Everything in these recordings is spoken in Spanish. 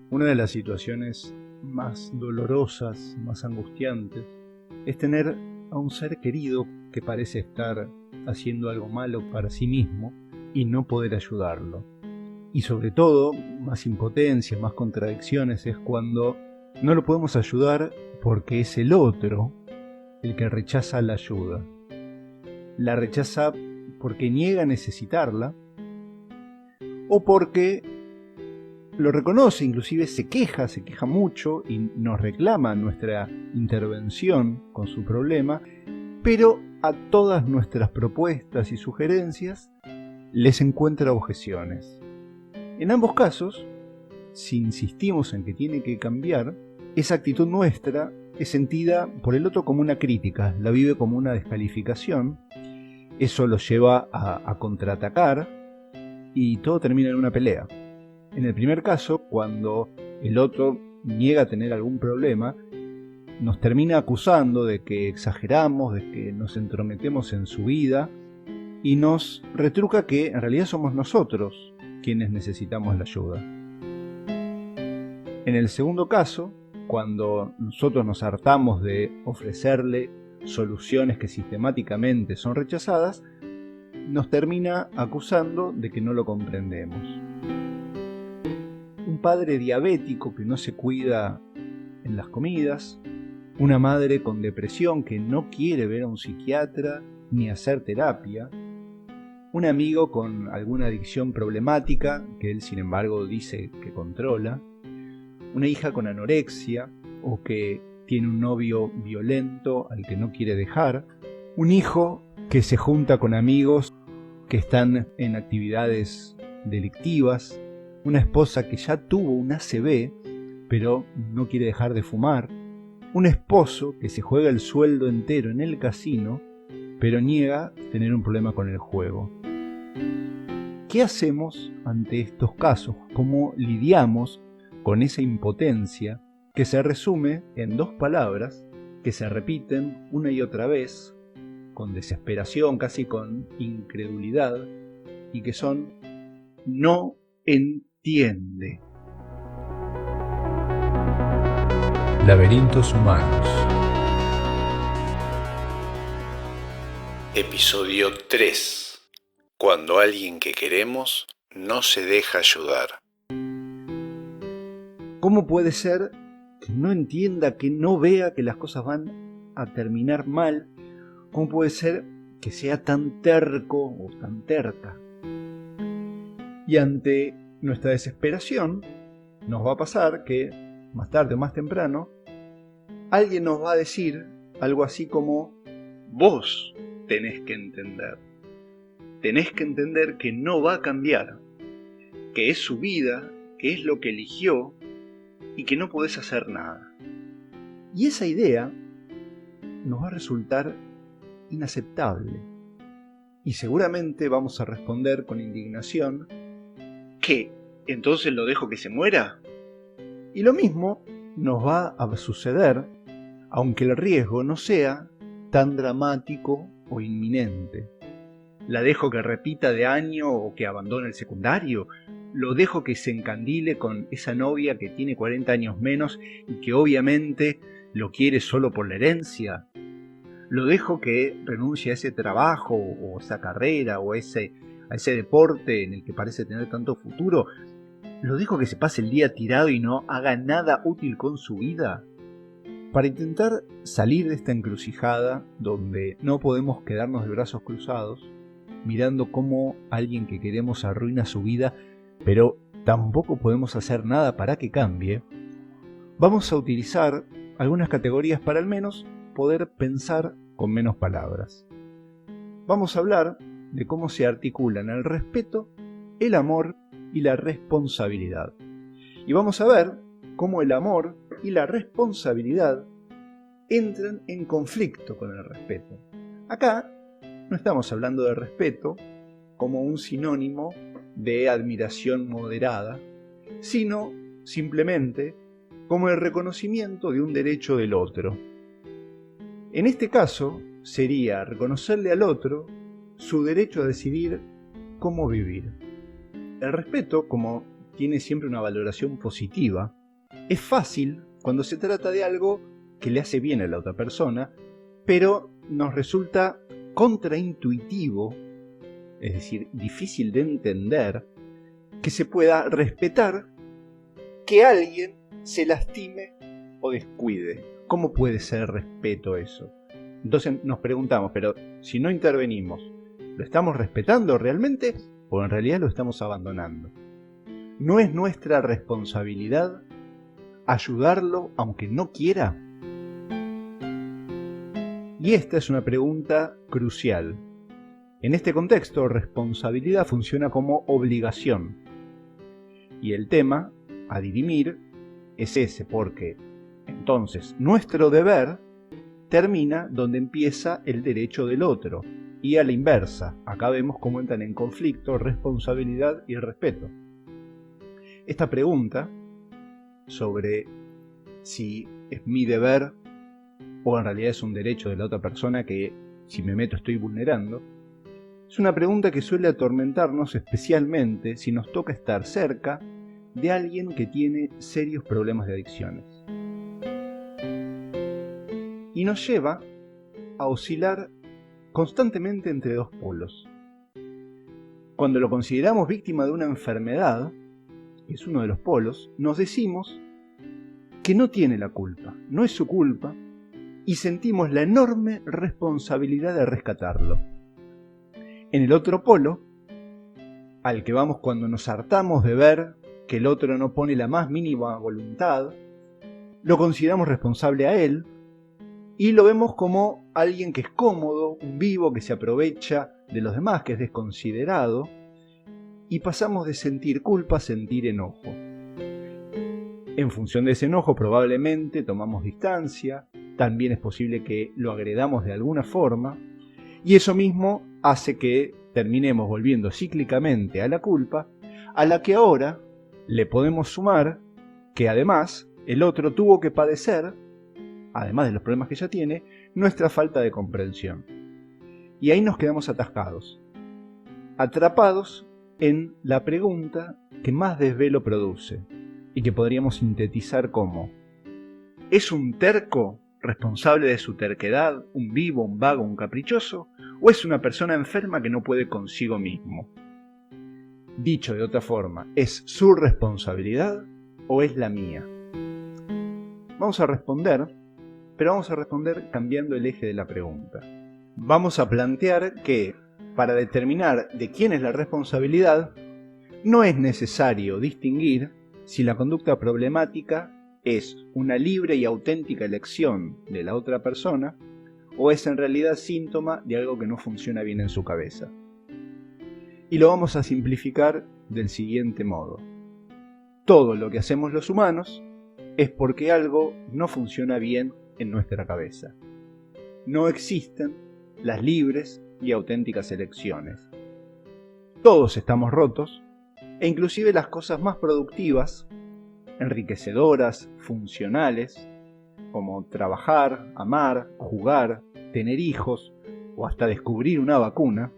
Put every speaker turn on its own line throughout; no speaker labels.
Una de las situaciones más dolorosas, más angustiantes, es tener a un ser querido que parece estar haciendo algo malo para sí mismo y no poder ayudarlo. Y sobre todo, más impotencia, más contradicciones, es cuando no lo podemos ayudar porque es el otro el que rechaza la ayuda. La rechaza porque niega necesitarla o porque lo reconoce, inclusive se queja mucho y nos reclama nuestra intervención con su problema, pero a todas nuestras propuestas y sugerencias les encuentra objeciones. En ambos casos, si insistimos en que tiene que cambiar, esa actitud nuestra es sentida por el otro como una crítica, la vive como una descalificación, eso lo lleva a contraatacar y todo termina en una pelea. En el primer caso, cuando el otro niega tener algún problema, nos termina acusando de que exageramos, de que nos entrometemos en su vida y nos retruca que en realidad somos nosotros quienes necesitamos la ayuda. En el segundo caso, cuando nosotros nos hartamos de ofrecerle soluciones que sistemáticamente son rechazadas, nos termina acusando de que no lo comprendemos. Un padre diabético que no se cuida en las comidas, una madre con depresión que no quiere ver a un psiquiatra ni hacer terapia, un amigo con alguna adicción problemática que él sin embargo dice que controla, una hija con anorexia o que tiene un novio violento al que no quiere dejar, un hijo que se junta con amigos que están en actividades delictivas, una esposa que ya tuvo un ACV pero no quiere dejar de fumar, un esposo que se juega el sueldo entero en el casino pero niega tener un problema con el juego. ¿Qué hacemos ante estos casos? ¿Cómo lidiamos con esa impotencia que se resume en dos palabras que se repiten una y otra vez con desesperación, casi con incredulidad, y que son no entiende?
Laberintos humanos. Episodio 3. Cuando alguien que queremos no se deja ayudar.
¿Cómo puede ser que no entienda, que no vea que las cosas van a terminar mal? ¿Cómo puede ser que sea tan terco o tan terca? Y ante nuestra desesperación nos va a pasar que más tarde o más temprano alguien nos va a decir algo así como: vos tenés que entender que no va a cambiar, que es su vida, que es lo que eligió y que no podés hacer nada. Y esa idea nos va a resultar inaceptable y seguramente vamos a responder con indignación: ¿qué? ¿Entonces lo dejo que se muera? Y lo mismo nos va a suceder, aunque el riesgo no sea tan dramático o inminente. ¿La dejo que repita de año o que abandone el secundario? ¿Lo dejo que se encandile con esa novia que tiene 40 años menos y que obviamente lo quiere solo por la herencia? ¿Lo dejo que renuncie a ese trabajo o esa carrera o a ese deporte en el que parece tener tanto futuro? ¿Lo dejo que se pase el día tirado y no haga nada útil con su vida? Para intentar salir de esta encrucijada donde no podemos quedarnos de brazos cruzados, mirando cómo alguien que queremos arruina su vida, pero tampoco podemos hacer nada para que cambie, vamos a utilizar algunas categorías para al menos poder pensar con menos palabras. Vamos a hablar de cómo se articulan el respeto, el amor y la responsabilidad. Y vamos a ver cómo el amor y la responsabilidad entran en conflicto con el respeto. Acá no estamos hablando de respeto como un sinónimo de admiración moderada, sino simplemente como el reconocimiento de un derecho del otro. En este caso, sería reconocerle al otro su derecho a decidir cómo vivir. El respeto, como tiene siempre una valoración positiva, es fácil cuando se trata de algo que le hace bien a la otra persona, pero nos resulta contraintuitivo, es decir, difícil de entender, que se pueda respetar que alguien se lastime o descuide. ¿Cómo puede ser respeto eso? Entonces nos preguntamos, pero si no intervenimos, ¿lo estamos respetando realmente o en realidad lo estamos abandonando? ¿No es nuestra responsabilidad ayudarlo aunque no quiera? Y esta es una pregunta crucial. En este contexto, responsabilidad funciona como obligación. Y el tema a dirimir es ese, porque entonces nuestro deber termina donde empieza el derecho del otro. Y a la inversa, acá vemos cómo entran en conflicto responsabilidad y respeto. Esta pregunta sobre si es mi deber o en realidad es un derecho de la otra persona que si me meto estoy vulnerando, es una pregunta que suele atormentarnos especialmente si nos toca estar cerca de alguien que tiene serios problemas de adicciones. Y nos lleva a oscilar constantemente entre dos polos. Cuando lo consideramos víctima de una enfermedad, que es uno de los polos, nos decimos que no tiene la culpa, no es su culpa, y sentimos la enorme responsabilidad de rescatarlo. En el otro polo, al que vamos cuando nos hartamos de ver que el otro no pone la más mínima voluntad, lo consideramos responsable a él y lo vemos como alguien que es cómodo, un vivo que se aprovecha de los demás, que es desconsiderado, y pasamos de sentir culpa a sentir enojo. En función de ese enojo probablemente tomamos distancia, también es posible que lo agredamos de alguna forma, y eso mismo hace que terminemos volviendo cíclicamente a la culpa, a la que ahora le podemos sumar que además el otro tuvo que padecer, además de los problemas que ya tiene, nuestra falta de comprensión. Y ahí nos quedamos atascados, atrapados en la pregunta que más desvelo produce y que podríamos sintetizar como: ¿es un terco responsable de su terquedad, un vivo, un vago, un caprichoso, o es una persona enferma que no puede consigo mismo? Dicho de otra forma, ¿es su responsabilidad o es la mía? Vamos a responder, pero vamos a responder cambiando el eje de la pregunta. Vamos a plantear que para determinar de quién es la responsabilidad, no es necesario distinguir si la conducta problemática es una libre y auténtica elección de la otra persona o es en realidad síntoma de algo que no funciona bien en su cabeza. Y lo vamos a simplificar del siguiente modo: todo lo que hacemos los humanos es porque algo no funciona bien en nuestra cabeza. No existen las libres y auténticas elecciones. Todos estamos rotos, e inclusive las cosas más productivas, enriquecedoras, funcionales, como trabajar, amar, jugar, tener hijos o hasta descubrir una vacuna,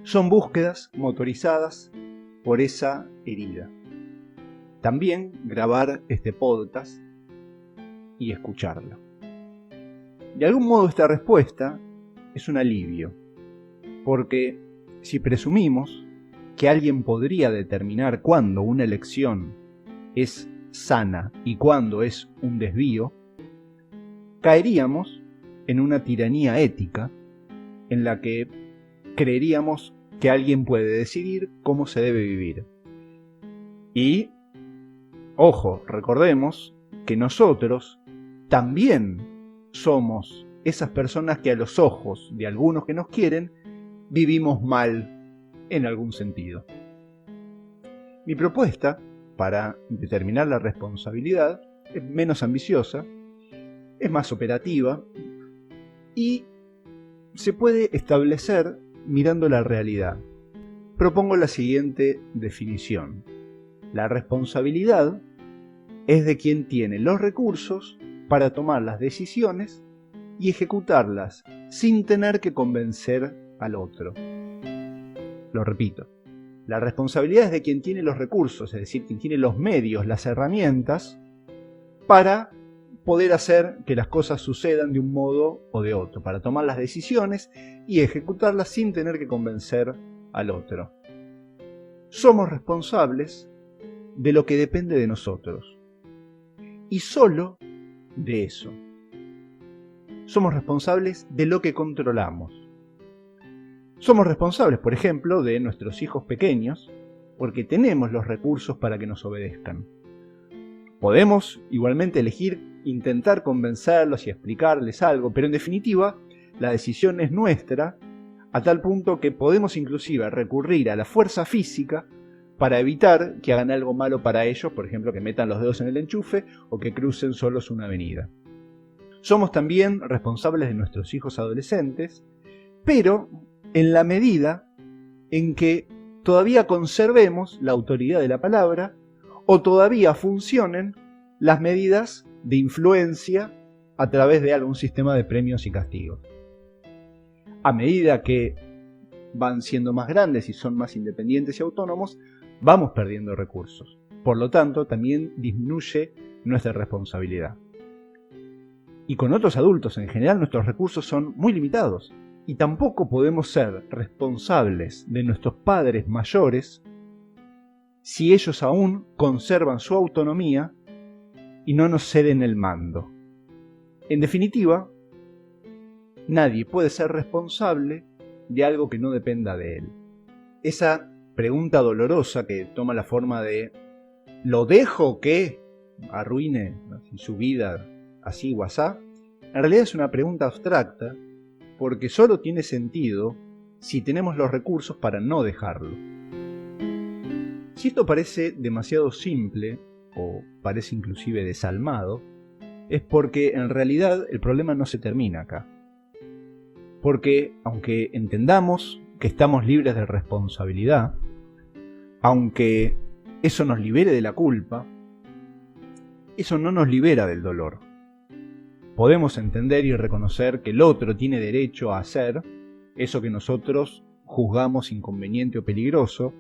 son búsquedas motorizadas por esa herida. También grabar este podcast y escucharlo. De algún modo esta respuesta es un alivio, porque si presumimos que alguien podría determinar cuándo una elección es sana y cuándo es un desvío, caeríamos en una tiranía ética en la que creeríamos que alguien puede decidir cómo se debe vivir. Y, ojo, recordemos que nosotros también somos esas personas que a los ojos de algunos que nos quieren vivimos mal en algún sentido. Mi propuesta para determinar la responsabilidad es menos ambiciosa, es más operativa y se puede establecer mirando la realidad. Propongo la siguiente definición: la responsabilidad es de quien tiene los recursos para tomar las decisiones y ejecutarlas sin tener que convencer al otro. Lo repito, la responsabilidad es de quien tiene los recursos, es decir, quien tiene los medios, las herramientas para poder hacer que las cosas sucedan de un modo o de otro, para tomar las decisiones y ejecutarlas sin tener que convencer al otro. Somos responsables de lo que depende de nosotros y solo de eso. Somos responsables de lo que controlamos. Somos responsables, por ejemplo, de nuestros hijos pequeños porque tenemos los recursos para que nos obedezcan. Podemos igualmente elegir intentar convencerlos y explicarles algo, pero en definitiva la decisión es nuestra, a tal punto que podemos inclusive recurrir a la fuerza física para evitar que hagan algo malo para ellos, por ejemplo que metan los dedos en el enchufe o que crucen solos una avenida. Somos también responsables de nuestros hijos adolescentes, pero en la medida en que todavía conservemos la autoridad de la palabra o todavía funcionen las medidas de influencia a través de algún sistema de premios y castigos. A medida que van siendo más grandes y son más independientes y autónomos, vamos perdiendo recursos. Por lo tanto, también disminuye nuestra responsabilidad. Y con otros adultos en general nuestros recursos son muy limitados. Y tampoco podemos ser responsables de nuestros padres mayores si ellos aún conservan su autonomía y no nos ceden el mando. En definitiva, nadie puede ser responsable de algo que no dependa de él. Esa pregunta dolorosa que toma la forma de ¿lo dejo que arruine su vida así o asá? En realidad es una pregunta abstracta porque solo tiene sentido si tenemos los recursos para no dejarlo. Si esto parece demasiado simple, o parece inclusive desalmado, es porque en realidad el problema no se termina acá. Porque aunque entendamos que estamos libres de responsabilidad, aunque eso nos libere de la culpa, eso no nos libera del dolor. Podemos entender y reconocer que el otro tiene derecho a hacer eso que nosotros juzgamos inconveniente o peligroso,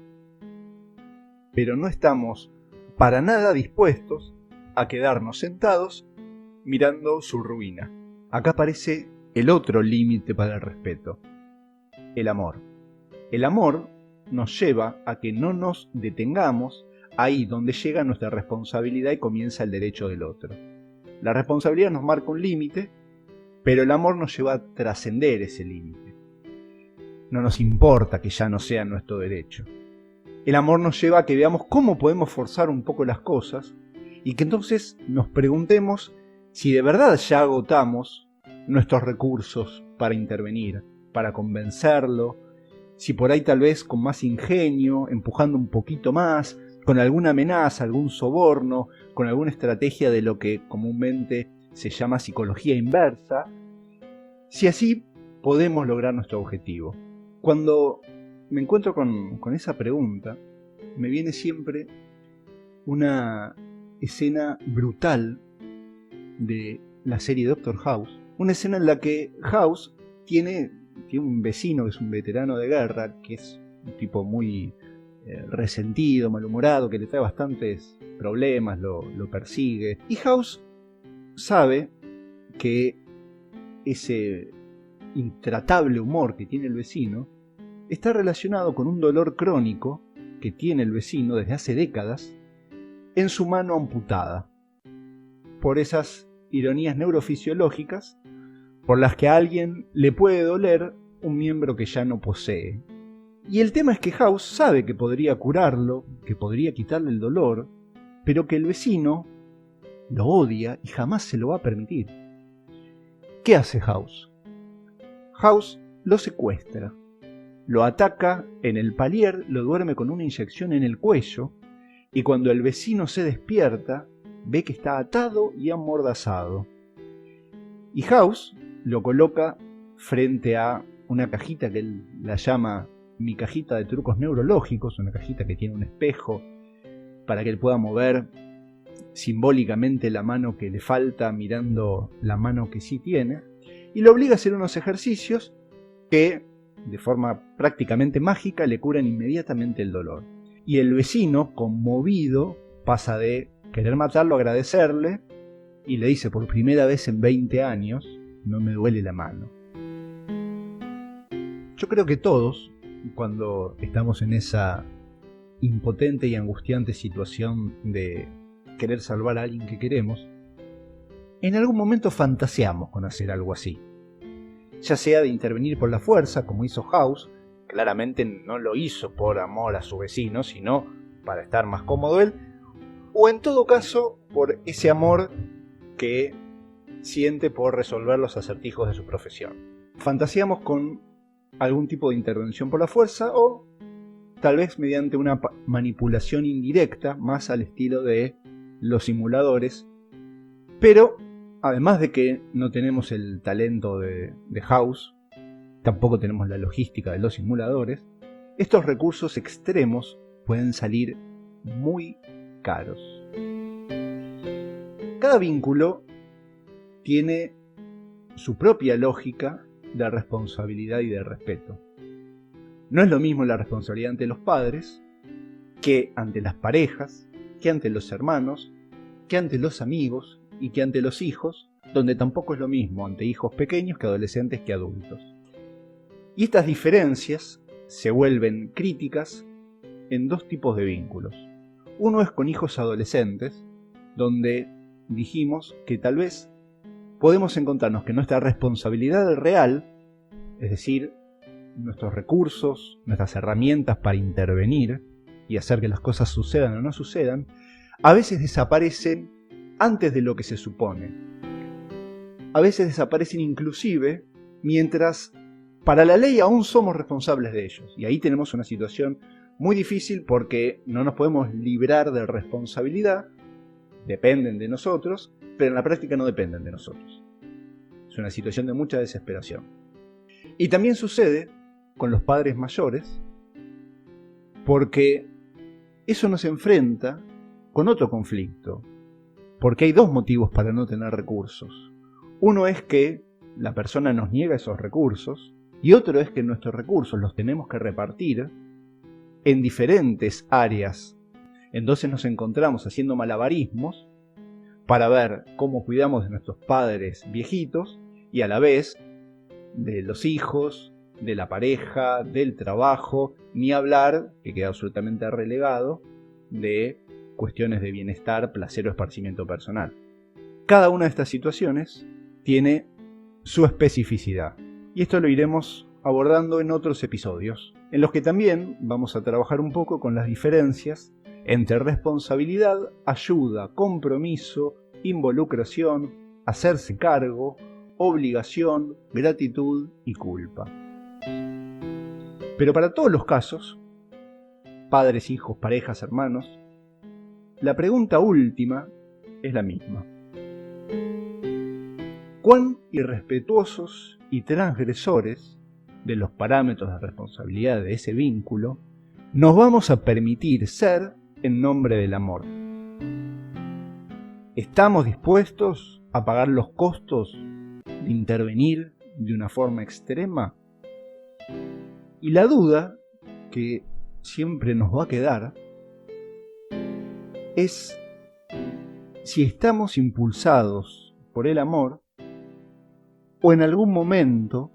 pero no estamos para nada dispuestos a quedarnos sentados mirando su ruina. Acá aparece el otro límite para el respeto, el amor. El amor nos lleva a que no nos detengamos ahí donde llega nuestra responsabilidad y comienza el derecho del otro. La responsabilidad nos marca un límite, pero el amor nos lleva a trascender ese límite. No nos importa que ya no sea nuestro derecho. El amor nos lleva a que veamos cómo podemos forzar un poco las cosas y que entonces nos preguntemos si de verdad ya agotamos nuestros recursos para intervenir, para convencerlo, si por ahí tal vez con más ingenio, empujando un poquito más, con alguna amenaza, algún soborno, con alguna estrategia de lo que comúnmente se llama psicología inversa, si así podemos lograr nuestro objetivo. Cuando me encuentro con esa pregunta, me viene siempre una escena brutal de la serie Doctor House, una escena en la que House tiene un vecino que es un veterano de guerra, que es un tipo muy resentido, malhumorado, que le trae bastantes problemas, lo persigue. Y House sabe que ese intratable humor que tiene el vecino está relacionado con un dolor crónico que tiene el vecino desde hace décadas en su mano amputada, por esas ironías neurofisiológicas por las que a alguien le puede doler un miembro que ya no posee. Y el tema es que House sabe que podría curarlo, que podría quitarle el dolor, pero que el vecino lo odia y jamás se lo va a permitir. ¿Qué hace House? House lo secuestra, lo ataca en el palier, lo duerme con una inyección en el cuello, y cuando el vecino se despierta, ve que está atado y amordazado. Y House lo coloca frente a una cajita que él la llama mi cajita de trucos neurológicos, una cajita que tiene un espejo para que él pueda mover simbólicamente la mano que le falta mirando la mano que sí tiene, y lo obliga a hacer unos ejercicios que de forma prácticamente mágica, le curan inmediatamente el dolor. Y el vecino, conmovido, pasa de querer matarlo a agradecerle y le dice: por primera vez en 20 años, no me duele la mano. Yo creo que todos, cuando estamos en esa impotente y angustiante situación de querer salvar a alguien que queremos, en algún momento fantaseamos con hacer algo así. Ya sea de intervenir por la fuerza, como hizo House. Claramente no lo hizo por amor a su vecino, sino para estar más cómodo él, o en todo caso por ese amor que siente por resolver los acertijos de su profesión. Fantaseamos con algún tipo de intervención por la fuerza o tal vez mediante una manipulación indirecta, más al estilo de los simuladores, pero además de que no tenemos el talento de House, tampoco tenemos la logística de los simuladores, estos recursos extremos pueden salir muy caros. Cada vínculo tiene su propia lógica de responsabilidad y de respeto. No es lo mismo la responsabilidad ante los padres que ante las parejas, que ante los hermanos, que ante los amigos y que ante los hijos, donde tampoco es lo mismo ante hijos pequeños que adolescentes que adultos. Y estas diferencias se vuelven críticas en dos tipos de vínculos. Uno es con hijos adolescentes, donde dijimos que tal vez podemos encontrarnos que nuestra responsabilidad real, es decir, nuestros recursos, nuestras herramientas para intervenir y hacer que las cosas sucedan o no sucedan, a veces desaparecen antes de lo que se supone. A veces desaparecen inclusive mientras para la ley aún somos responsables de ellos. Y ahí tenemos una situación muy difícil porque no nos podemos librar de responsabilidad, dependen de nosotros, pero en la práctica no dependen de nosotros. Es una situación de mucha desesperación. Y también sucede con los padres mayores, porque eso nos enfrenta con otro conflicto, porque hay dos motivos para no tener recursos. Uno es que la persona nos niega esos recursos, y otro es que nuestros recursos los tenemos que repartir en diferentes áreas. Entonces nos encontramos haciendo malabarismos para ver cómo cuidamos de nuestros padres viejitos y a la vez de los hijos, de la pareja, del trabajo, ni hablar, que queda absolutamente relegado, de cuestiones de bienestar, placer o esparcimiento personal. Cada una de estas situaciones tiene su especificidad. Y esto lo iremos abordando en otros episodios, en los que también vamos a trabajar un poco con las diferencias entre responsabilidad, ayuda, compromiso, involucración, hacerse cargo, obligación, gratitud y culpa. Pero para todos los casos, padres, hijos, parejas, hermanos, la pregunta última es la misma. ¿Cuán irrespetuosos y transgresores de los parámetros de responsabilidad de ese vínculo nos vamos a permitir ser en nombre del amor? ¿Estamos dispuestos a pagar los costos de intervenir de una forma extrema? Y la duda que siempre nos va a quedar es si estamos impulsados por el amor o en algún momento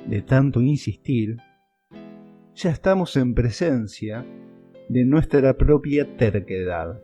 de tanto insistir ya estamos en presencia de nuestra propia terquedad.